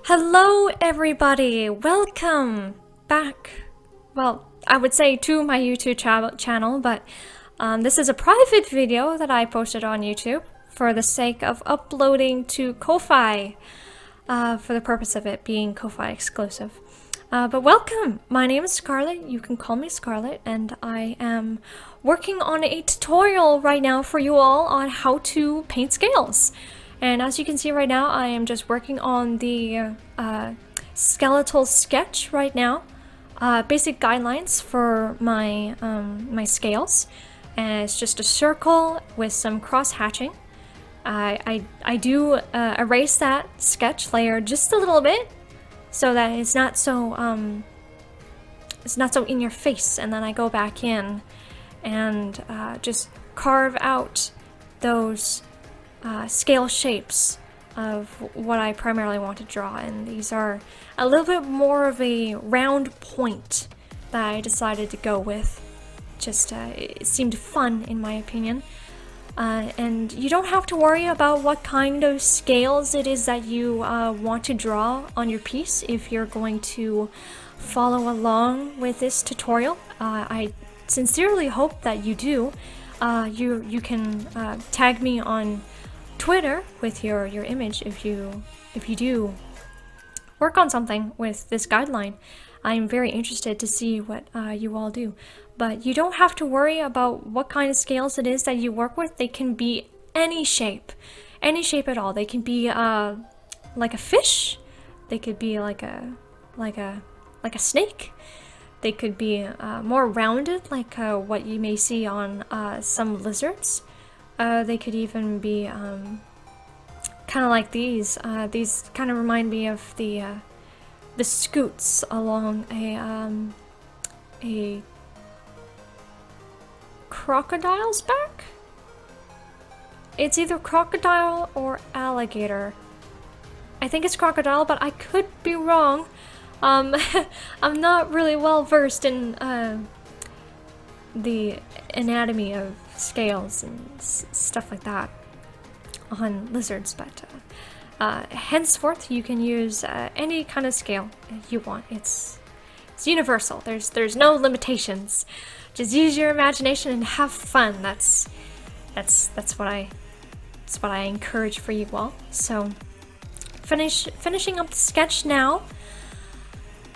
Hello everybody, welcome back. Well, I would say to my YouTube channel, but this is a private video that I posted on YouTube for the sake of uploading to Ko-Fi, for the purpose of it being Ko-Fi exclusive. But welcome, my name is Scarlett, you can call me Scarlett, and I am working on a tutorial right now for you all on how to paint scales. And as you can see right now, I am just working on the skeletal sketch right now. Basic guidelines for my my scales. And it's just a circle with some cross hatching. I do erase that sketch layer just a little bit so that it's not so in your face. And then I go back in and just carve out those scale shapes of what I primarily want to draw, and these are a little bit more of a round point that I decided to go with. Just it seemed fun in my opinion, and you don't have to worry about what kind of scales it is that you want to draw on your piece if you're going to follow along with this tutorial. I sincerely hope that you do. You can tag me on Twitter with your image if you do work on something with this guideline. I'm very interested to see what you all do. But you don't have to worry about what kind of scales it is that you work with. They can be any shape at all. They can be like a fish. They could be like a snake. They could be more rounded, like what you may see on some lizards. They could even be kind of like these. These kind of remind me of the scoots along a crocodile's back. It's either crocodile or alligator. I think it's crocodile, but I could be wrong. I'm not really well versed in the anatomy of scales and stuff like that on lizards, but henceforth you can use any kind of scale you want. It's universal. There's no limitations. Just use your imagination and have fun. That's what I encourage for you all. So finishing up the sketch now.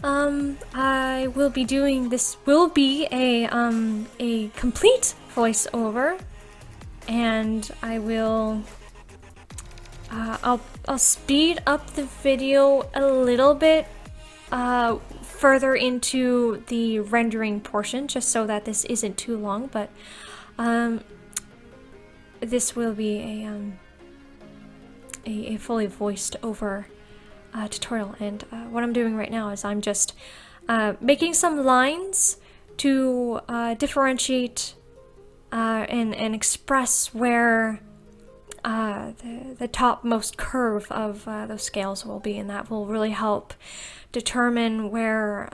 I will be doing this. Will be a complete voiceover, and I will. I'll speed up the video a little bit further into the rendering portion, just so that this isn't too long. But this will be a fully voiced over tutorial, and what I'm doing right now is I'm just making some lines to differentiate and express where the topmost curve of those scales will be, and that will really help determine where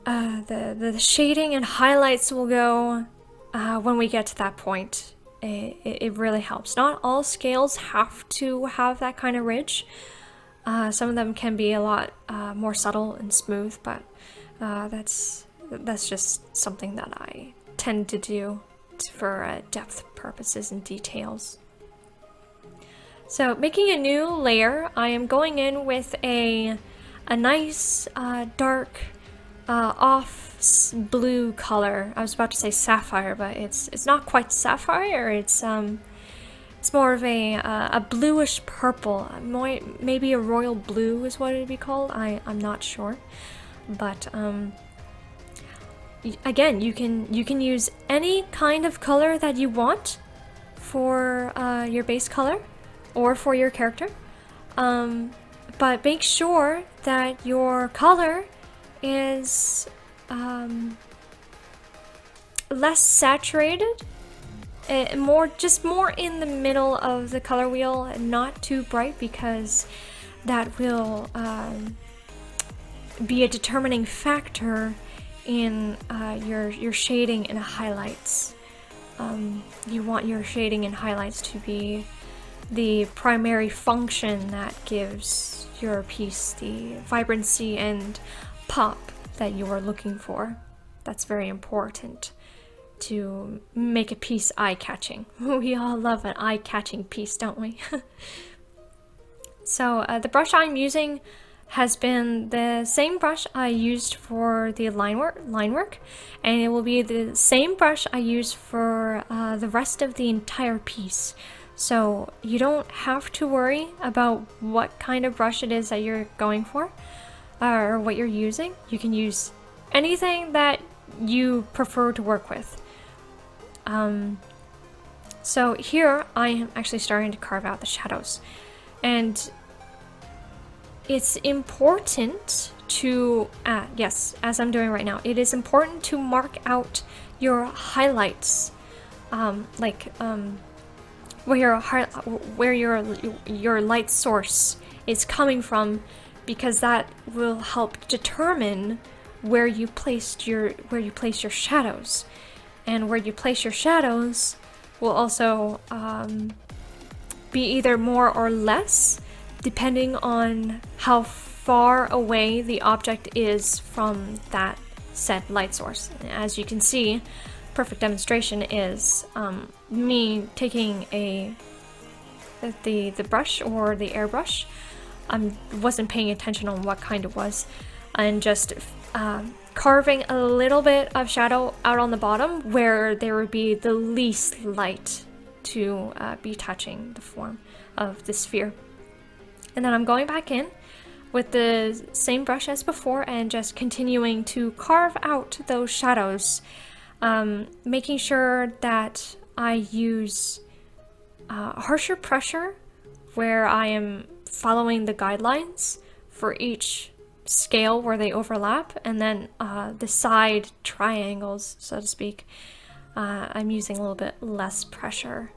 the shading and highlights will go when we get to that point. It really helps. Not all scales have to have that kind of ridge. Some of them can be a lot more subtle and smooth, but that's just something that I tend to do for depth purposes and details. So making a new layer, I am going in with a nice dark off blue color. I was about to say sapphire, but it's not quite sapphire. It's more of a bluish purple. Maybe a royal blue is what it'd be called. I'm not sure, but again, you can use any kind of color that you want for your base color or for your character, but make sure that your color is less saturated, more in the middle of the color wheel, and not too bright, because that will be a determining factor in your shading and highlights. You want your shading and highlights to be the primary function that gives your piece the vibrancy and pop that you are looking for. That's very important to make a piece eye-catching. We all love an eye-catching piece, don't we? So the brush I'm using has been the same brush I used for the line work, and it will be the same brush I use for the rest of the entire piece. So you don't have to worry about what kind of brush it is that you're going for or what you're using. You can use anything that you prefer to work with. So here I am actually starting to carve out the shadows, and it's important to, yes, as I'm doing right now, it is important to mark out your highlights, where your light source is coming from, because that will help determine where you place your shadows, and where you place your shadows will also be either more or less depending on how far away the object is from that said light source. As you can see, perfect demonstration is me taking the brush or the airbrush. Wasn't paying attention on what kind it was, and just carving a little bit of shadow out on the bottom where there would be the least light to be touching the form of the sphere. And then I'm going back in with the same brush as before and just continuing to carve out those shadows, making sure that I use harsher pressure where I am following the guidelines for each scale where they overlap, and then the side triangles, so to speak, I'm using a little bit less pressure.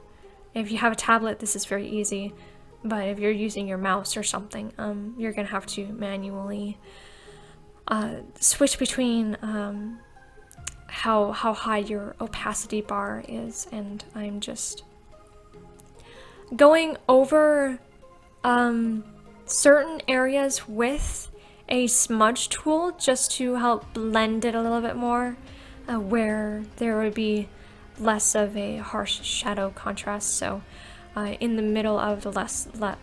If you have a tablet, this is very easy. But if you're using your mouse or something, you're gonna have to manually switch between how high your opacity bar is, and I'm just going over certain areas with a smudge tool just to help blend it a little bit more, where there would be less of a harsh shadow contrast. So in the middle of the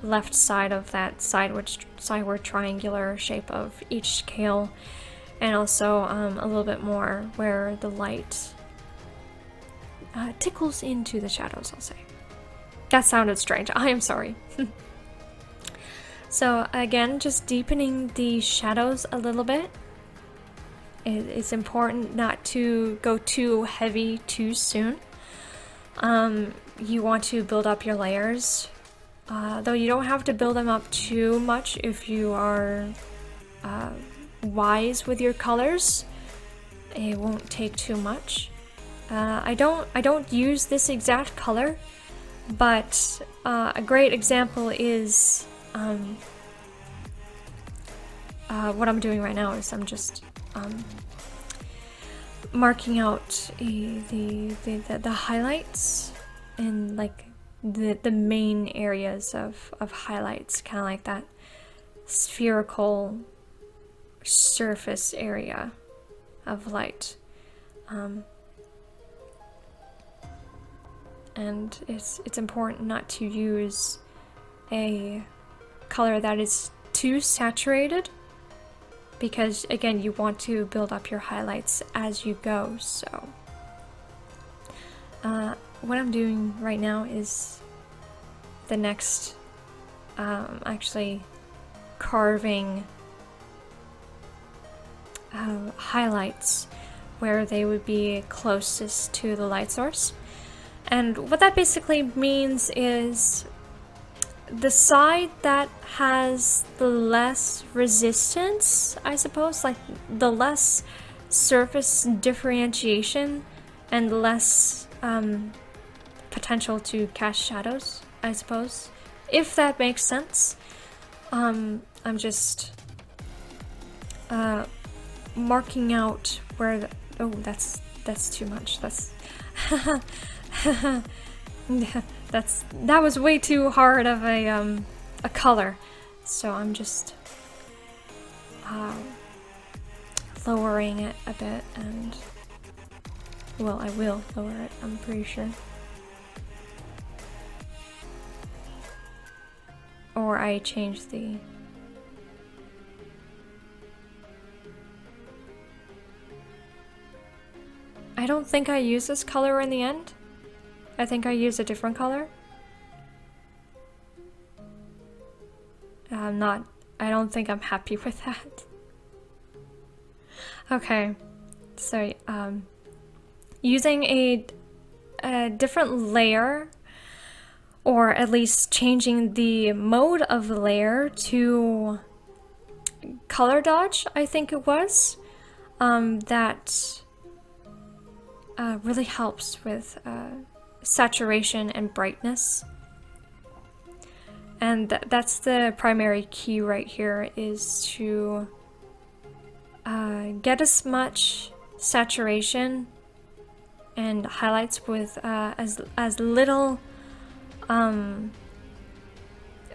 left side of that sideward triangular shape of each scale, and also a little bit more where the light tickles into the shadows, I'll say. That sounded strange, I am sorry. So again, just deepening the shadows a little bit. It's important not to go too heavy too soon. You want to build up your layers, though you don't have to build them up too much if you are wise with your colors. It won't take too much. I don't use this exact color, but a great example is what I'm doing right now is I'm just marking out the highlights and like the main areas of highlights, kind of like that spherical surface area of light. And it's important not to use a color that is too saturated, because again, you want to build up your highlights as you go. So what I'm doing right now is the next actually carving highlights where they would be closest to the light source. And what that basically means is the side that has the less resistance, I suppose, like the less surface differentiation and less potential to cast shadows, I suppose, if that makes sense. I'm just marking out where the, oh, that's too much. That's that was way too hard of a color. So I'm just lowering it a bit, and well, I will lower it, I'm pretty sure. Or I changed the... I don't think I used this color in the end. I think I used a different color. I don't think I'm happy with that. Okay, so using a different layer, or at least changing the mode of the layer to color dodge, I think it was, that really helps with saturation and brightness. And that's the primary key right here, is to get as much saturation and highlights with as little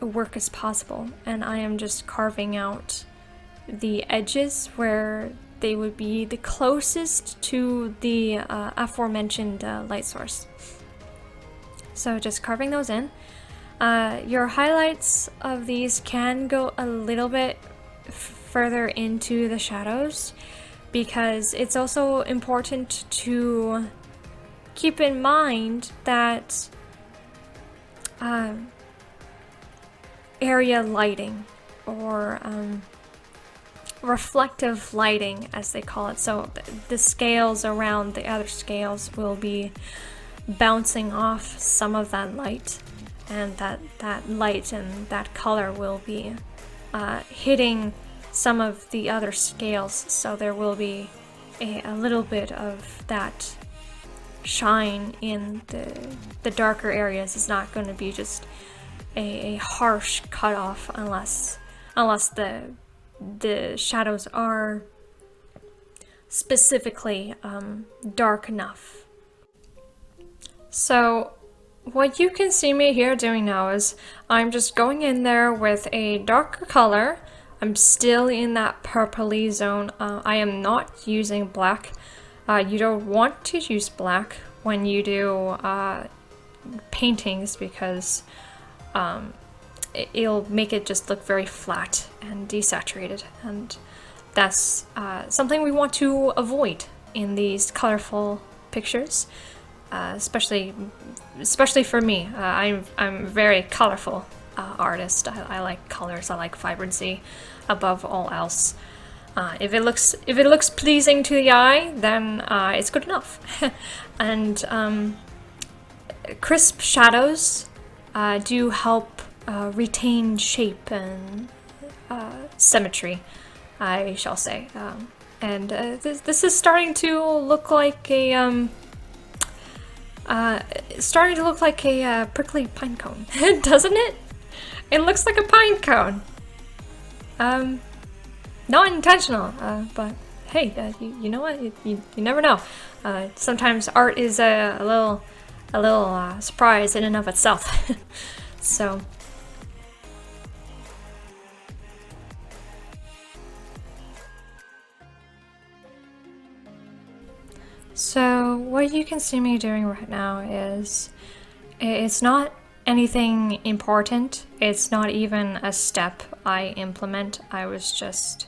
work as possible. And I am just carving out the edges where they would be the closest to the aforementioned light source. So just carving those in. Your highlights of these can go a little bit further into the shadows, because it's also important to keep in mind that area lighting, or reflective lighting as they call it. So the scales around the other scales will be bouncing off some of that light, and that light and that color will be hitting some of the other scales, so there will be a little bit of that shine in the darker areas. It's not going to be just a harsh cutoff unless the shadows are specifically dark enough. So what you can see me here doing now is I'm just going in there with a darker color. I'm still in that purpley zone. I am not using black. You don't want to use black when you do paintings, because it'll make it just look very flat and desaturated, and that's something we want to avoid in these colorful pictures, especially for me. I'm a very colorful artist. I like colors. I like vibrancy above all else. If it looks pleasing to the eye, then it's good enough. And crisp shadows do help retain shape and symmetry, I shall say. And this is starting to look like a prickly pine cone, doesn't it? It looks like a pine cone. Not intentional, but hey, you know what? You never know. Sometimes art is a little surprise in and of itself. So. So what you can see me doing right now is, it's not anything important. It's not even a step I implement. I was just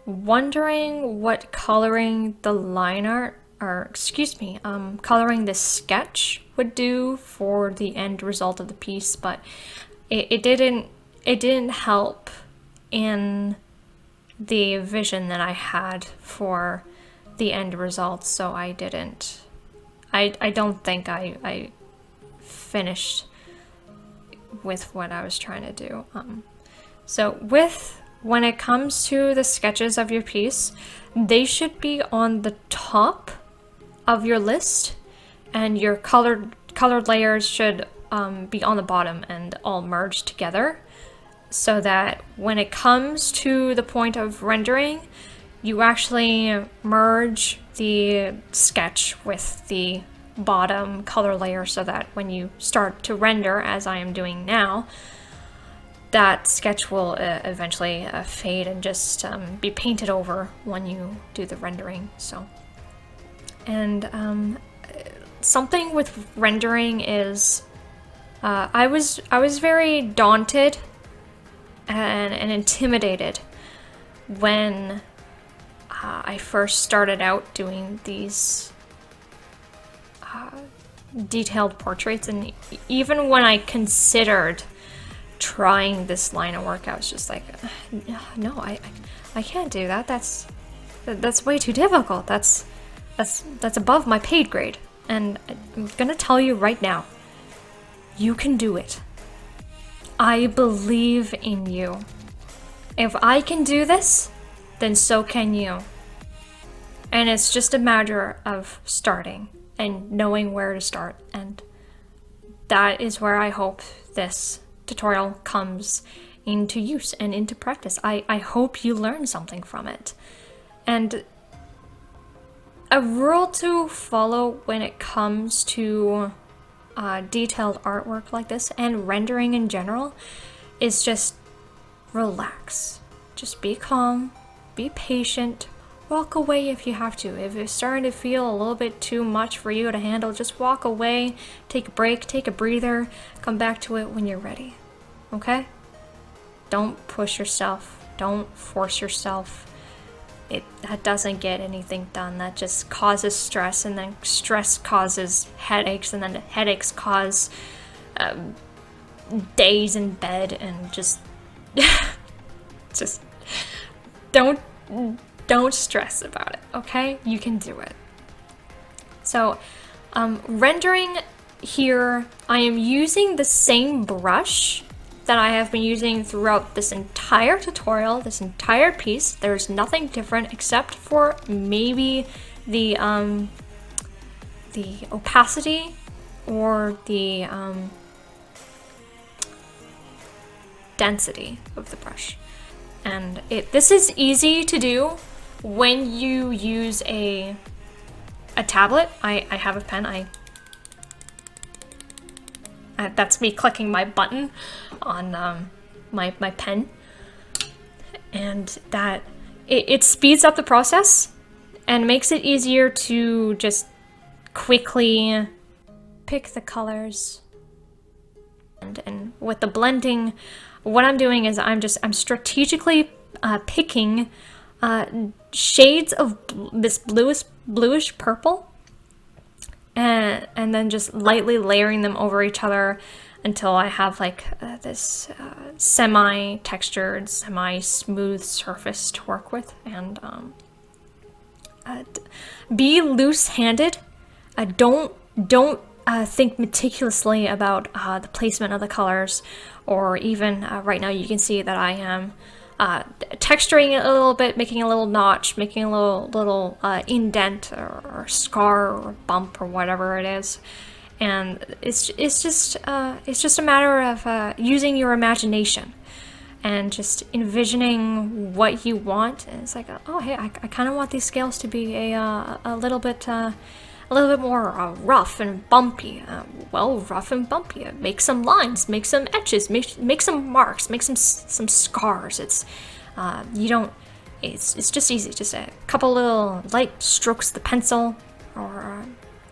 wondering what coloring the line art, or excuse me, coloring the sketch would do for the end result of the piece, but it didn't help in the vision that I had for the end result, so I didn't. I don't think I finished with what I was trying to do. So when it comes to the sketches of your piece, they should be on the top of your list, and your colored layers should be on the bottom and all merged together, so that when it comes to the point of rendering, you actually merge the sketch with the bottom color layer so that when you start to render, as I am doing now, that sketch will eventually fade and just be painted over when you do the rendering. So, and something with rendering is I was very daunted and intimidated when I first started out doing these detailed portraits, and even when I considered trying this line of work, I was just like, no, I can't do that. That's way too difficult. That's above my paid grade. And I'm gonna tell you right now, you can do it. I believe in you. If I can do this, then so can you. And it's just a matter of starting and knowing where to start. And that is where I hope this tutorial comes into use and into practice. I hope you learn something from it. And a rule to follow when it comes to detailed artwork like this and rendering in general is just relax. Just be calm, be patient, walk away if you have to. If it's starting to feel a little bit too much for you to handle, just walk away, take a break, take a breather, come back to it when you're ready. Okay? Don't push yourself, don't force yourself. That doesn't get anything done. That just causes stress, and then stress causes headaches, and then the headaches cause days in bed, and just don't stress about it, okay? You can do it. So rendering here, I am using the same brush that I have been using throughout this entire tutorial, this entire piece. There's nothing different except for maybe the opacity or the density of the brush. And this is easy to do when you use a tablet. I have a pen. That's me clicking my button on my pen, and that it speeds up the process and makes it easier to just quickly pick the colors. And with the blending, what I'm doing is I'm strategically picking shades of this bluish purple, and then just lightly layering them over each other until I have like this semi-textured, semi-smooth surface to work with. And be loose-handed. Don't think meticulously about the placement of the colors, or even right now you can see that I am texturing it a little bit, making a little notch, making a little indent or scar or bump or whatever it is. And it's just a matter of using your imagination and just envisioning what you want. And it's like, oh hey, I kind of want these scales to be a little bit more rough and bumpy. Well, rough and bumpy. Make some lines, make some etches, make some marks, make some scars. It's it's just easy. Just a couple little light strokes of the pencil, or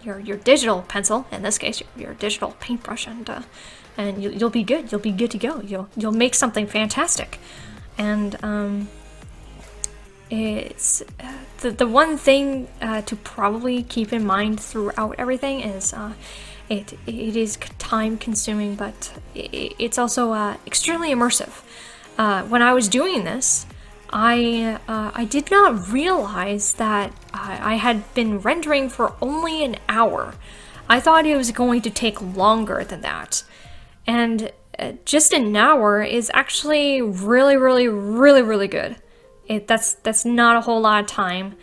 your digital pencil. In this case, your digital paintbrush, and you'll be good. You'll be good to go. You'll make something fantastic. And it's the one thing to probably keep in mind throughout everything is it is time consuming, but it's also extremely immersive. When I was doing this, I did not realize that I had been rendering for only an hour. I thought it was going to take longer than that, and just an hour is actually really good. That's not a whole lot of time.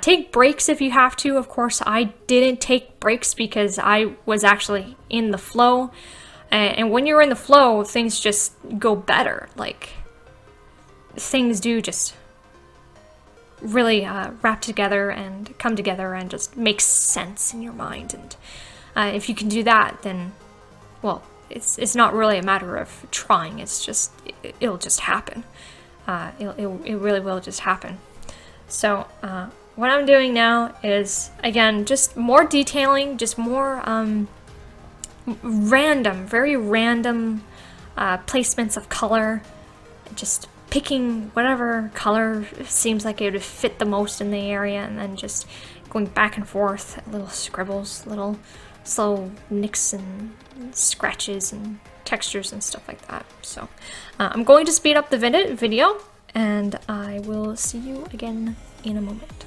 Take breaks if you have to. Of course, I didn't take breaks because I was actually in the flow. And when you're in the flow, things just go better. Like, things do just really wrap together and come together and just make sense in your mind. And if you can do that, then, well, it's not really a matter of trying. It's just it'll just happen. It really will just happen. So what I'm doing now is, again, just more detailing, just more very random placements of color, just picking whatever color seems like it would fit the most in the area, and then just going back and forth, little scribbles, little slow nicks and scratches and textures and stuff like that. So I'm going to speed up the video, and I will see you again in a moment.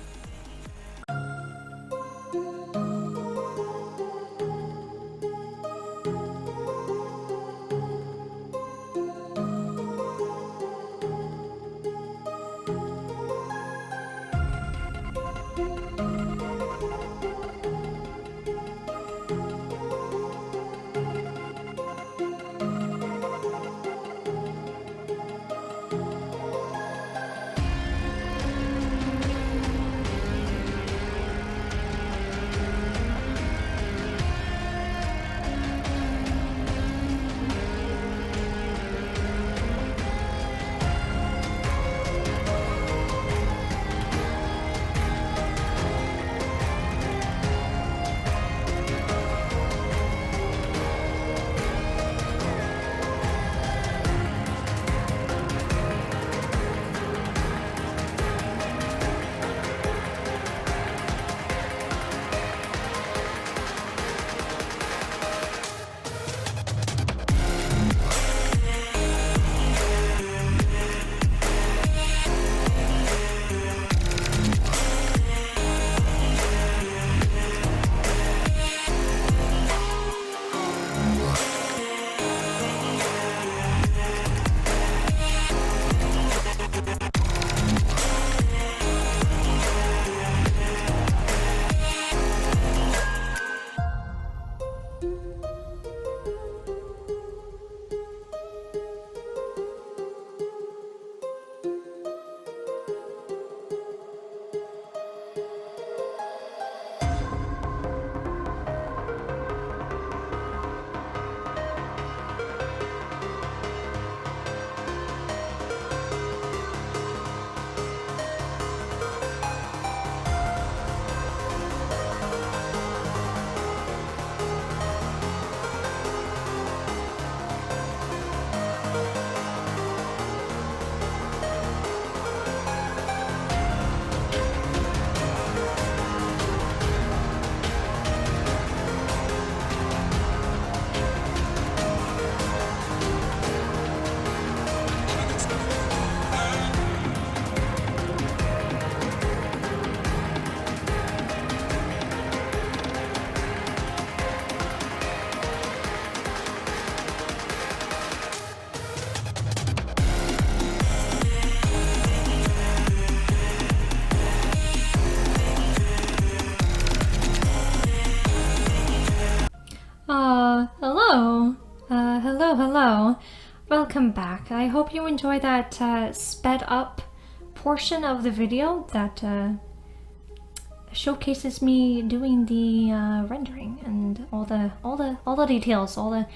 Hello. Welcome back. I hope you enjoyed that sped up portion of the video that showcases me doing the rendering and all the details, all the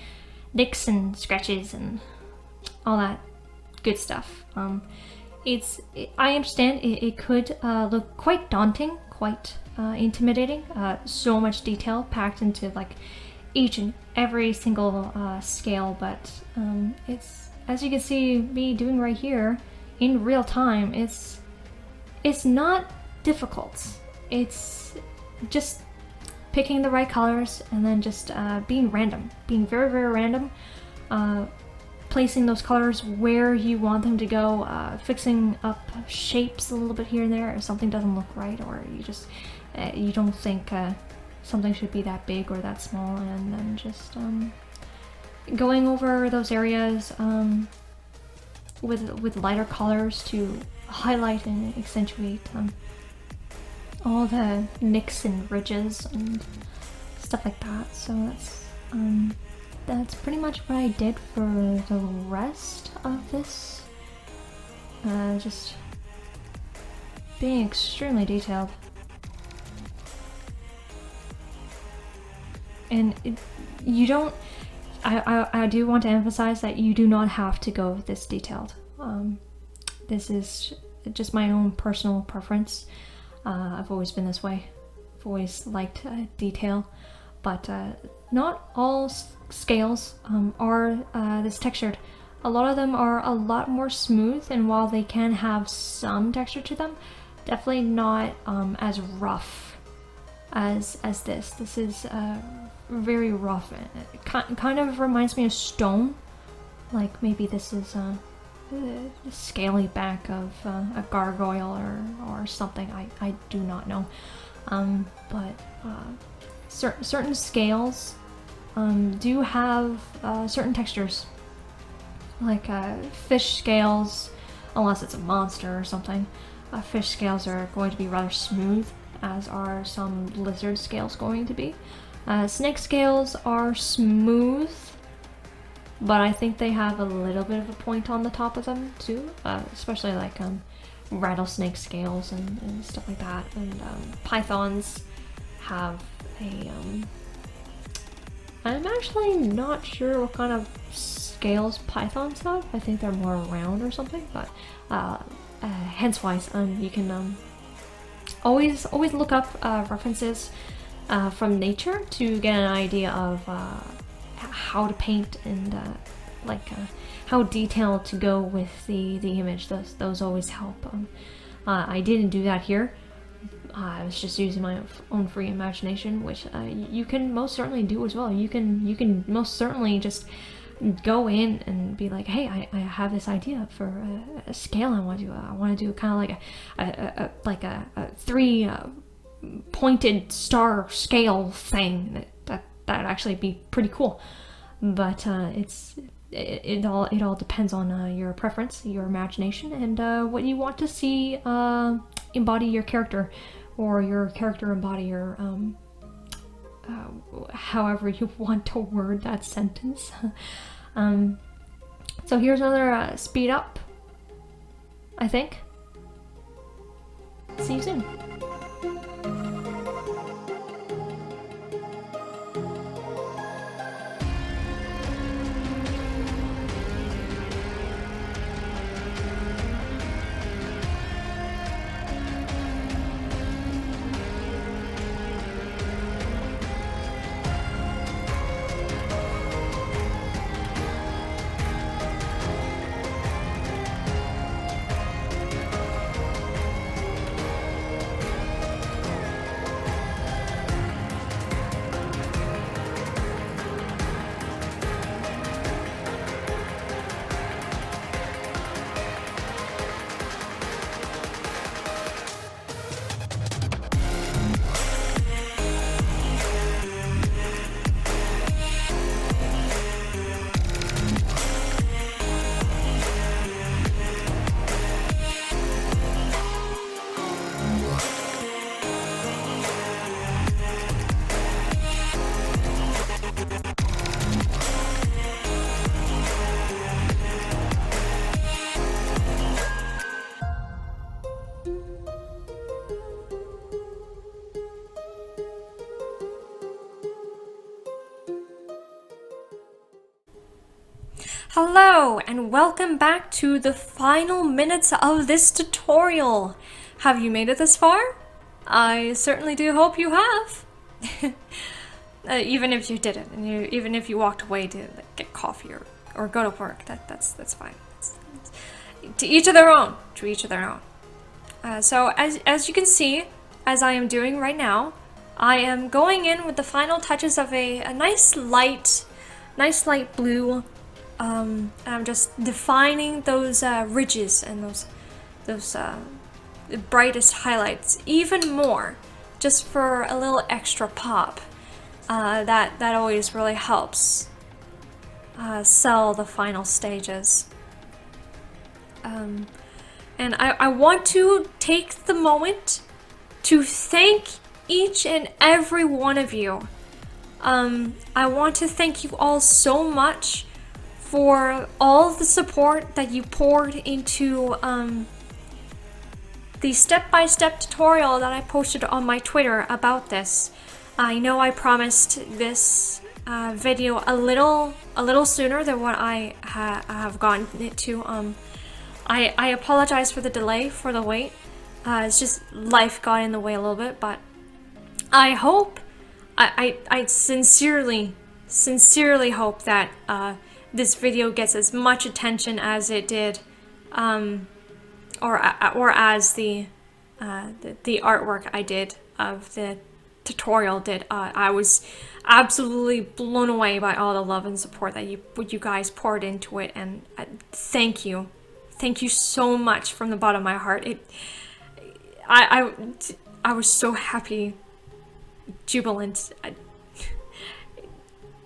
nicks and scratches and all that good stuff. I understand it could look quite daunting, quite intimidating. So much detail packed into like each and every single scale, but it's, as you can see me doing right here in real time, it's not difficult. It's just picking the right colors and then just being random, being very, very random, placing those colors where you want them to go, fixing up shapes a little bit here and there if something doesn't look right, or you just you don't think something should be that big or that small, and then just going over those areas with lighter colors to highlight and accentuate all the nicks and ridges and stuff like that. So that's pretty much what I did for the rest of this. Just being extremely detailed. And you don't, I do want to emphasize that you do not have to go this detailed. This is just my own personal preference. I've always been this way. I've always liked detail, but not all scales are this textured. A lot of them are a lot more smooth, and while they can have some texture to them, definitely not as rough as this. This is very rough. It kind of reminds me of stone. Like maybe this is the scaly back of a gargoyle or something. I do not know. But certain scales do have certain textures. Like fish scales, unless it's a monster or something. Fish scales are going to be rather smooth, as are some lizard scales going to be. Snake scales are smooth, but I think they have a little bit of a point on the top of them too, especially like rattlesnake scales and stuff like that. And pythons have a I'm actually not sure what kind of scales pythons have. I think they're more round or something, but hence-wise, you can always look up references from nature to get an idea of how to paint and how detailed to go with the image. Those always help. I didn't do that here. I was just using my own free imagination, which you can most certainly do as well. You can most certainly just go in and be like, hey, I have this idea for a scale I want to do. I want to do kind of like a 3 pointed star scale thing. That'd actually be pretty cool. But it all depends on your preference, your imagination, and what you want to see embody your character, or your character embody your however you want to word that sentence. So here's another speed up, I think. See you soon. Hello, and welcome back to the final minutes of this tutorial. Have you made it this far? I certainly do hope you have. Even if you didn't, and even if you walked away to get coffee or go to work, that's fine. To each of their own. To each of their own. So as you can see, as I am doing right now, I am going in with the final touches of a nice light blue. I'm just defining those ridges and those brightest highlights even more, just for a little extra pop. That always really helps sell the final stages. And I want to take the moment to thank each and every one of you. I want to thank you all so much for all the support that you poured into the step-by-step tutorial that I posted on my Twitter about this. I know I promised this video a little sooner than what I have gotten it to. I apologize for the delay, for the wait. It's just life got in the way a little bit, but I hope, I sincerely hope that this video gets as much attention as it did, or as the artwork I did of the tutorial did. I was absolutely blown away by all the love and support that you guys poured into it, and thank you so much from the bottom of my heart. I was so happy, jubilant.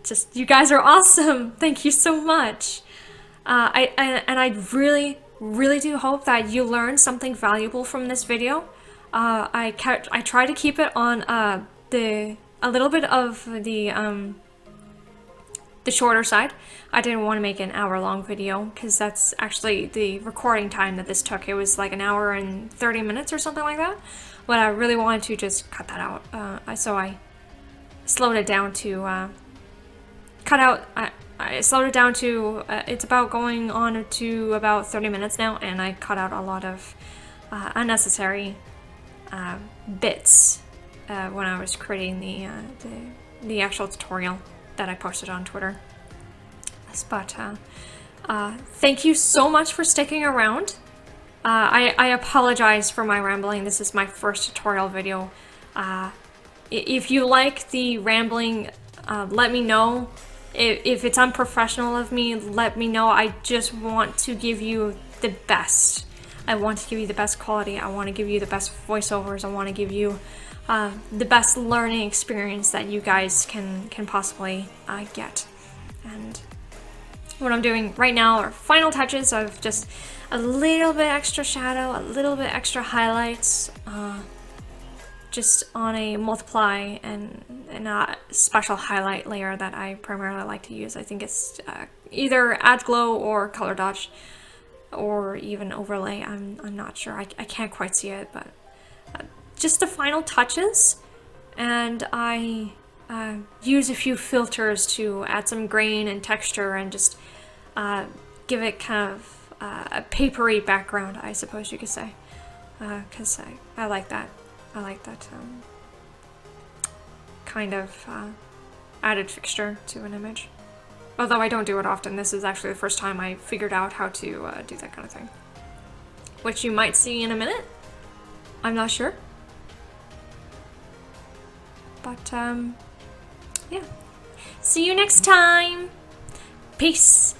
Just, you guys are awesome. Thank you so much. I really do hope that you learned something valuable from this video. I try to keep it on a little bit of the shorter side. I didn't want to make an hour-long video because that's actually the recording time that this took. It was like an hour and 30 minutes or something like that. But I really wanted to just cut that out. So I slowed it down to I slowed it down to it's about going on to about 30 minutes now, and I cut out a lot of unnecessary bits when I was creating the actual tutorial that I posted on Twitter. But thank you so much for sticking around. I apologize for my rambling. This is my first tutorial video. If you like the rambling, let me know. If it's unprofessional of me, let me know. I just want to give you the best. I want to give you the best quality. I want to give you the best voiceovers. I want to give you the best learning experience that you guys can possibly get. And what I'm doing right now are final touches of just a little bit extra shadow, a little bit extra highlights, just on a multiply and a special highlight layer that I primarily like to use. I think it's either Add Glow or Color Dodge, or even Overlay. I'm not sure. I can't quite see it, but just the final touches. And I use a few filters to add some grain and texture and just give it kind of a papery background, I suppose you could say, because I like that. I like that kind of added fixture to an image. Although I don't do it often. This is actually the first time I figured out how to do that kind of thing. Which you might see in a minute. I'm not sure. But, yeah. See you next time! Peace!